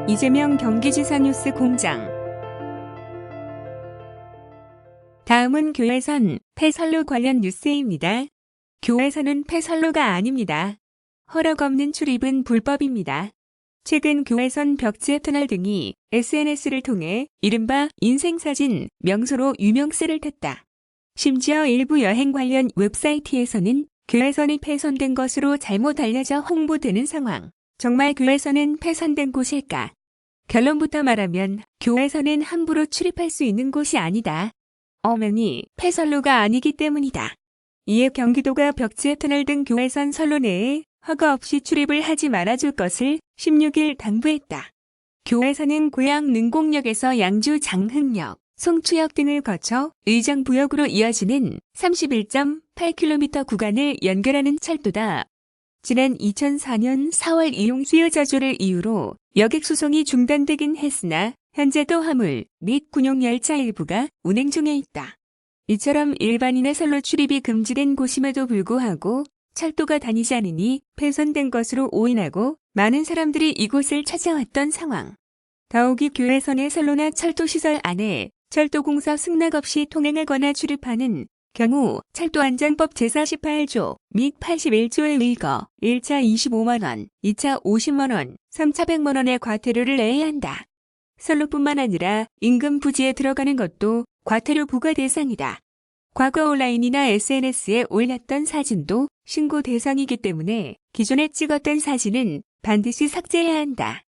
이재명 경기지사 뉴스 공장. 다음은 교회선 폐선로 관련 뉴스입니다. 교회선은 폐선로가 아닙니다. 허락 없는 출입은 불법입니다. 최근 교회선 벽지 터널 등이 SNS를 통해 이른바 인생사진 명소로 유명세를 탔다. 심지어 일부 여행 관련 웹사이트에서는 교회선이 폐선된 것으로 잘못 알려져 홍보되는 상황. 정말 교회선은 폐선된 곳일까? 결론부터 말하면 교회선은 함부로 출입할 수 있는 곳이 아니다. 엄연히 폐선로가 아니기 때문이다. 이에 경기도가 벽지 터널 등 교회선 선로 내에 허가 없이 출입을 하지 말아줄 것을 16일 당부했다. 교회선은 고양 능곡역에서 양주 장흥역, 송추역 등을 거쳐 의정부역으로 이어지는 31.8km 구간을 연결하는 철도다. 지난 2004년 4월 이용 수요 저조를 이유로 여객 수송이 중단되긴 했으나 현재도 화물 및 군용 열차 일부가 운행 중에 있다. 이처럼 일반인의 선로 출입이 금지된 곳임에도 불구하고 철도가 다니지 않으니 폐선된 것으로 오인하고 많은 사람들이 이곳을 찾아왔던 상황. 더욱이 교회선의 선로나 철도시설 안에 철도공사 승낙 없이 통행하거나 출입하는 경우 철도안전법 제48조 및 81조에 의거 1차 25만원, 2차 50만원, 3차 100만원의 과태료를 내야 한다. 선로뿐만 아니라 인근 부지에 들어가는 것도 과태료 부과 대상이다. 과거 온라인이나 SNS에 올렸던 사진도 신고 대상이기 때문에 기존에 찍었던 사진은 반드시 삭제해야 한다.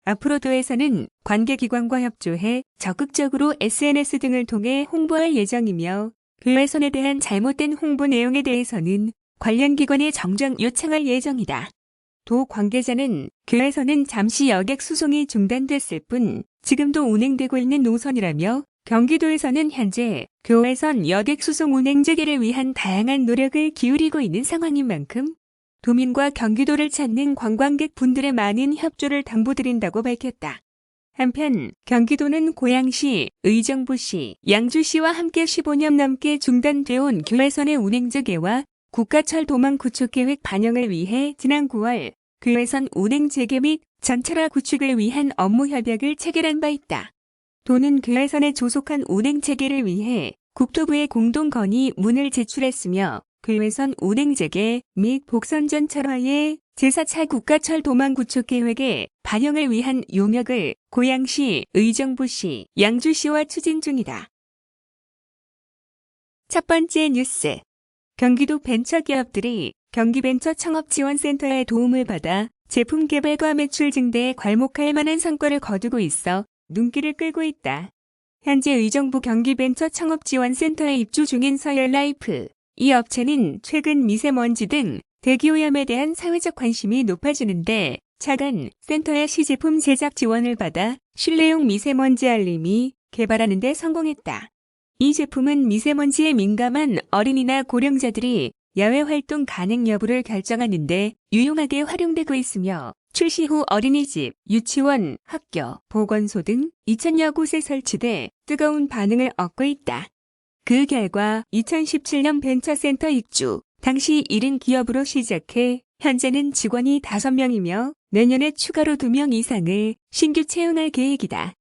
앞으로 도에서는 관계기관과 협조해 적극적으로 SNS 등을 통해 홍보할 예정이며 교회선에 대한 잘못된 홍보 내용에 대해서는 관련 기관에 정정 요청할 예정이다. 도 관계자는 교회선은 잠시 여객 수송이 중단됐을 뿐 지금도 운행되고 있는 노선이라며 경기도에서는 현재 교회선 여객 수송 운행 재개를 위한 다양한 노력을 기울이고 있는 상황인 만큼 도민과 경기도를 찾는 관광객 분들의 많은 협조를 당부드린다고 밝혔다. 한편 경기도는 고양시, 의정부시, 양주시와 함께 15년 넘게 중단되어 온 교회선의 운행 재개와 국가철 도망 구축 계획 반영을 위해 지난 9월 교회선 운행 재개 및 전철화 구축을 위한 업무 협약을 체결한 바 있다. 도는 교회선의 조속한 운행 재개를 위해 국토부에 공동 건의 문을 제출했으며 교회선 운행 재개 및 복선 전철화의 제4차 국가철 도망 구축 계획의 반영을 위한 용역을 고양시, 의정부시, 양주시와 추진 중이다. 첫 번째 뉴스. 경기도 벤처기업들이 경기벤처창업지원센터의 도움을 받아 제품 개발과 매출 증대에 괄목할 만한 성과를 거두고 있어 눈길을 끌고 있다. 현재 의정부 경기벤처창업지원센터에 입주 중인 서열라이프. 이 업체는 최근 미세먼지 등 대기오염에 대한 사회적 관심이 높아지는데 차관 센터의 시제품 제작 지원을 받아 실내용 미세먼지 알림이 개발하는 데 성공했다. 이 제품은 미세먼지에 민감한 어린이나 고령자들이 야외 활동 가능 여부를 결정하는 데 유용하게 활용되고 있으며 출시 후 어린이집, 유치원, 학교, 보건소 등 2,000여 곳에 설치돼 뜨거운 반응을 얻고 있다. 그 결과 2017년 벤처센터 입주, 당시 1인 기업으로 시작해 현재는 직원이 5명이며 내년에 추가로 2명 이상을 신규 채용할 계획이다.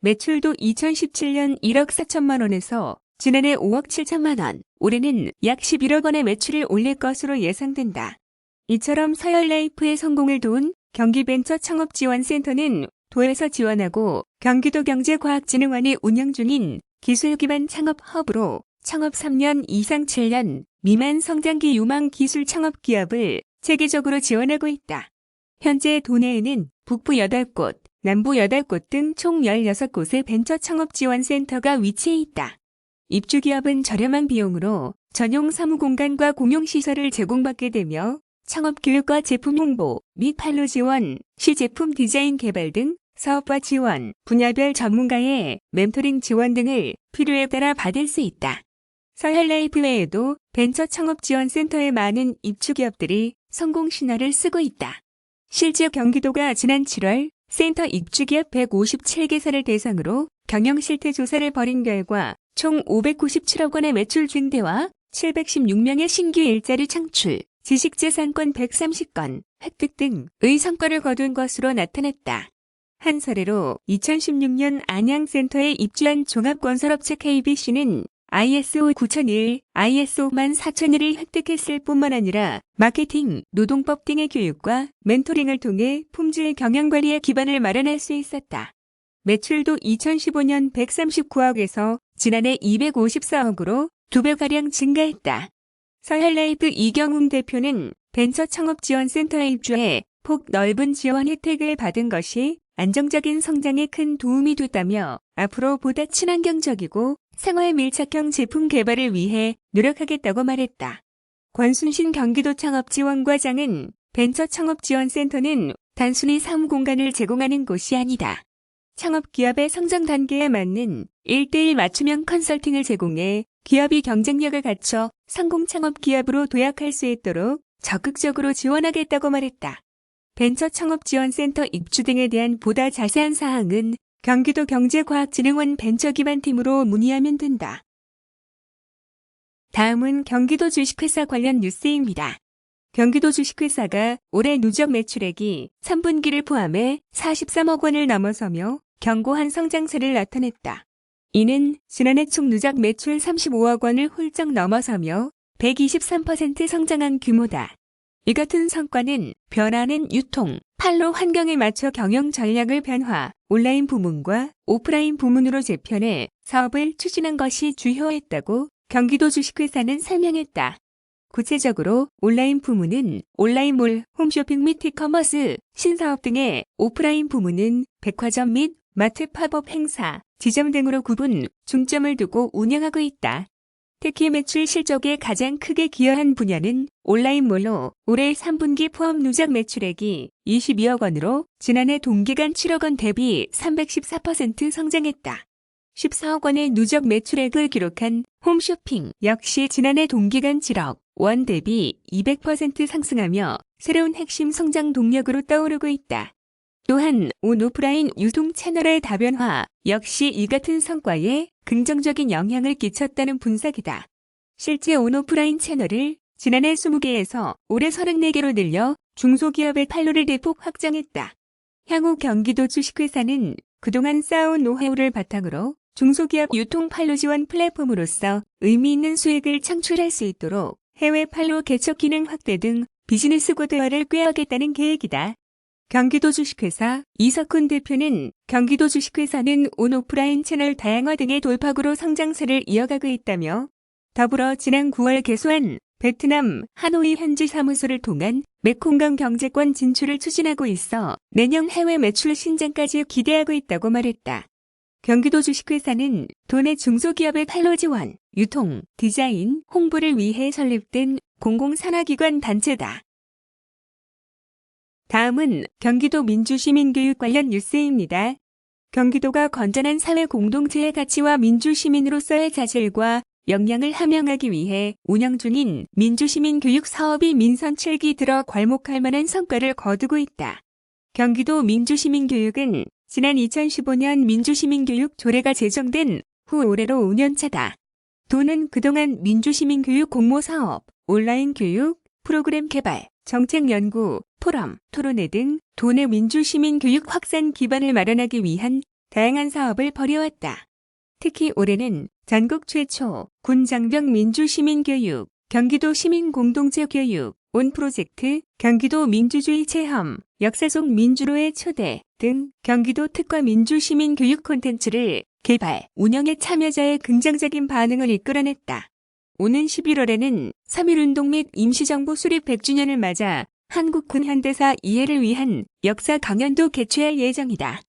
매출도 2017년 1억 4천만 원에서 지난해 5억 7천만 원, 올해는 약 11억 원의 매출을 올릴 것으로 예상된다. 이처럼 서열라이프의 성공을 도운 경기벤처창업지원센터는 도에서 지원하고 경기도경제과학진흥원이 운영 중인 기술기반 창업 허브로 창업 3년 이상 7년 미만 성장기 유망 기술 창업 기업을 체계적으로 지원하고 있다. 현재 도내에는 북부 8곳, 남부 8곳 등 총 16곳의 벤처 창업 지원센터가 위치해 있다. 입주 기업은 저렴한 비용으로 전용 사무공간과 공용시설을 제공받게 되며 창업 교육과 제품 홍보 및 판로 지원, 시제품 디자인 개발 등 사업화 지원, 분야별 전문가의 멘토링 지원 등을 필요에 따라 받을 수 있다. 서열라이프 외에도 벤처 창업 지원센터의 많은 입주 기업들이 성공 신화를 쓰고 있다. 실제 경기도가 지난 7월 센터 입주 기업 157개사를 대상으로 경영 실태 조사를 벌인 결과 총 597억 원의 매출 증대와 716명의 신규 일자리 창출, 지식재산권 130건 획득 등의 성과를 거둔 것으로 나타났다. 한 사례로 2016년 안양센터에 입주한 종합건설업체 KBC는 ISO 9001, ISO 14001을 획득했을 뿐만 아니라 마케팅, 노동법 등의 교육과 멘토링을 통해 품질 경영관리의 기반을 마련할 수 있었다. 매출도 2015년 139억에서 지난해 254억으로 2배가량 증가했다. 서헬라이프 이경웅 대표는 벤처 창업지원센터에 입주해 폭 넓은 지원 혜택을 받은 것이 안정적인 성장에 큰 도움이 됐다며 앞으로 보다 친환경적이고 생활 밀착형 제품 개발을 위해 노력하겠다고 말했다. 권순신 경기도 창업지원과장은 벤처 창업지원센터는 단순히 사업 공간을 제공하는 곳이 아니다. 창업기업의 성장 단계에 맞는 1:1 맞춤형 컨설팅을 제공해 기업이 경쟁력을 갖춰 성공 창업기업으로 도약할 수 있도록 적극적으로 지원하겠다고 말했다. 벤처 창업지원센터 입주 등에 대한 보다 자세한 사항은 경기도 경제과학진흥원 벤처기반팀으로 문의하면 된다. 다음은 경기도 주식회사 관련 뉴스입니다. 경기도 주식회사가 올해 누적 매출액이 3분기를 포함해 43억 원을 넘어서며 견고한 성장세를 나타냈다. 이는 지난해 총 누적 매출 35억 원을 훌쩍 넘어서며 123% 성장한 규모다. 이 같은 성과는 변화하는 유통, 판로 환경에 맞춰 경영 전략을 변화, 온라인 부문과 오프라인 부문으로 재편해 사업을 추진한 것이 주요했다고 경기도 주식회사는 설명했다. 구체적으로 온라인 부문은 온라인몰, 홈쇼핑 및 이커머스, 신사업 등의 오프라인 부문은 백화점 및 마트 팝업 행사, 지점 등으로 구분, 중점을 두고 운영하고 있다. 특히 매출 실적에 가장 크게 기여한 분야는 온라인몰로 올해 3분기 포함 누적 매출액이 22억 원으로 지난해 동기간 7억 원 대비 314% 성장했다. 14억 원의 누적 매출액을 기록한 홈쇼핑 역시 지난해 동기간 7억 원 대비 200% 상승하며 새로운 핵심 성장 동력으로 떠오르고 있다. 또한 온 오프라인 유통 채널의 다변화 역시 이 같은 성과에 긍정적인 영향을 끼쳤다는 분석이다. 실제 온 오프라인 채널을 지난해 20개에서 올해 34개로 늘려 중소기업의 판로를 대폭 확장했다. 향후 경기도 주식회사는 그동안 쌓아온 노하우를 바탕으로 중소기업 유통 판로 지원 플랫폼으로서 의미 있는 수익을 창출할 수 있도록 해외 판로 개척 기능 확대 등 비즈니스 고도화를 꾀하겠다는 계획이다. 경기도 주식회사 이석훈 대표는 경기도 주식회사는 온 오프라인 채널 다양화 등의 돌파구로 성장세를 이어가고 있다며 더불어 지난 9월 개소한 베트남 하노이 현지 사무소를 통한 메콩강 경제권 진출을 추진하고 있어 내년 해외 매출 신장까지 기대하고 있다고 말했다. 경기도 주식회사는 도내 중소기업의 판로 지원, 유통, 디자인, 홍보를 위해 설립된 공공산하기관 단체다. 다음은 경기도 민주시민교육 관련 뉴스입니다. 경기도가 건전한 사회 공동체의 가치와 민주시민으로서의 자질과 역량을 함양하기 위해 운영 중인 민주시민교육 사업이 민선 7기 들어 괄목할 만한 성과를 거두고 있다. 경기도 민주시민교육은 지난 2015년 민주시민교육 조례가 제정된 후 올해로 5년차다. 도는 그동안 민주시민교육 공모사업, 온라인 교육, 프로그램 개발, 정책 연구, 포럼, 토론회 등 도내 민주시민교육 확산 기반을 마련하기 위한 다양한 사업을 벌여왔다. 특히 올해는 전국 최초 군장병 민주시민교육, 경기도 시민공동체 교육, 온 프로젝트, 경기도 민주주의 체험, 역사 속 민주로의 초대 등 경기도 특화 민주시민교육 콘텐츠를 개발, 운영에 참여자의 긍정적인 반응을 이끌어냈다. 오는 11월에는 3.1운동 및 임시정부 수립 100주년을 맞아 한국군 현대사 이해를 위한 역사 강연도 개최할 예정이다.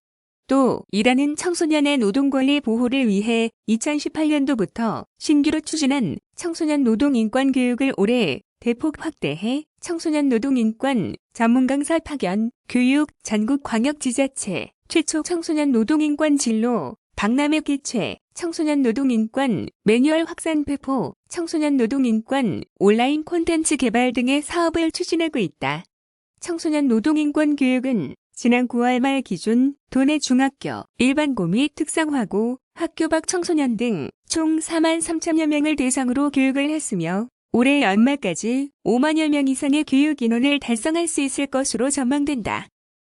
또 일하는 청소년의 노동권리 보호를 위해 2018년도부터 신규로 추진한 청소년 노동인권 교육을 올해 대폭 확대해 청소년 노동인권 전문 강사 파견, 교육, 전국광역지자체, 최초 청소년 노동인권 진로, 박람회 개최, 청소년 노동인권 매뉴얼 확산 배포, 청소년 노동인권 온라인 콘텐츠 개발 등의 사업을 추진하고 있다. 청소년 노동인권 교육은 지난 9월 말 기준 도내 중학교, 일반고 및 특성화고, 학교 밖 청소년 등 총 4만 3천여 명을 대상으로 교육을 했으며 올해 연말까지 5만여 명 이상의 교육 인원을 달성할 수 있을 것으로 전망된다.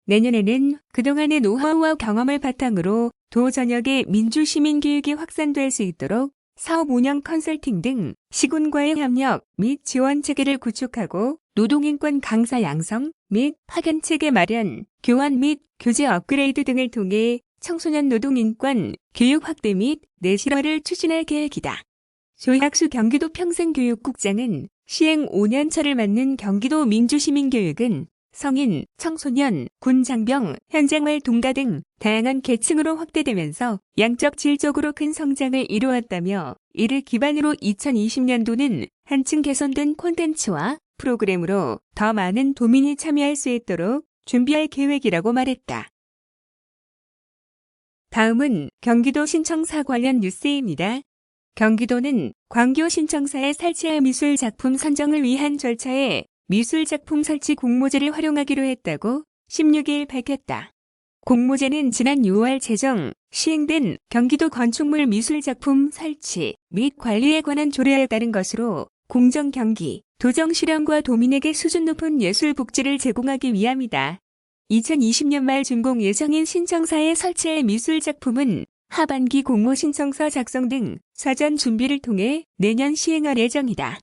내년에는 그동안의 노하우와 경험을 바탕으로 도 전역의 민주시민교육이 확산될 수 있도록 사업 운영 컨설팅 등 시군과의 협력 및 지원 체계를 구축하고 노동인권 강사 양성 및 파견 체계 마련, 교환 및 교재 업그레이드 등을 통해 청소년 노동인권 교육 확대 및 내실화를 추진할 계획이다. 조학수 경기도 평생교육국장은 시행 5년차를 맞는 경기도 민주시민교육은 성인, 청소년, 군 장병, 현장활 동가 등 다양한 계층으로 확대되면서 양적 질적으로 큰 성장을 이루었다며 이를 기반으로 2020년도는 한층 개선된 콘텐츠와 프로그램으로 더 많은 도민이 참여할 수 있도록 준비할 계획이라고 말했다. 다음은 경기도 신청사 관련 뉴스입니다. 경기도는 광교 신청사에 설치할 미술 작품 선정을 위한 절차에 미술작품 설치 공모제를 활용하기로 했다고 16일 밝혔다. 공모제는 지난 6월 제정, 시행된 경기도 건축물 미술작품 설치 및 관리에 관한 조례에 따른 것으로 공정 경기, 도정 실현과 도민에게 수준 높은 예술 복지를 제공하기 위함이다. 2020년 말 준공 예정인 신청사에 설치할 미술작품은 하반기 공모 신청서 작성 등 사전 준비를 통해 내년 시행할 예정이다.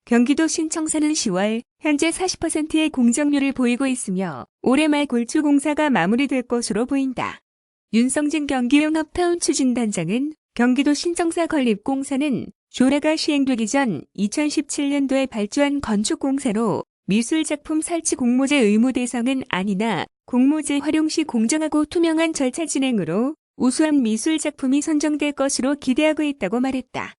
경기도 신청사는 10월 현재 40%의 공정률을 보이고 있으며 올해 말 골출 공사가 마무리될 것으로 보인다. 윤성진 경기용업타운 추진단장은 경기도 신청사 건립공사는 조례가 시행되기 전 2017년도에 발주한 건축공사로 미술작품 설치 공모제 의무 대상은 아니나 공모제 활용 시 공정하고 투명한 절차 진행으로 우수한 미술작품이 선정될 것으로 기대하고 있다고 말했다.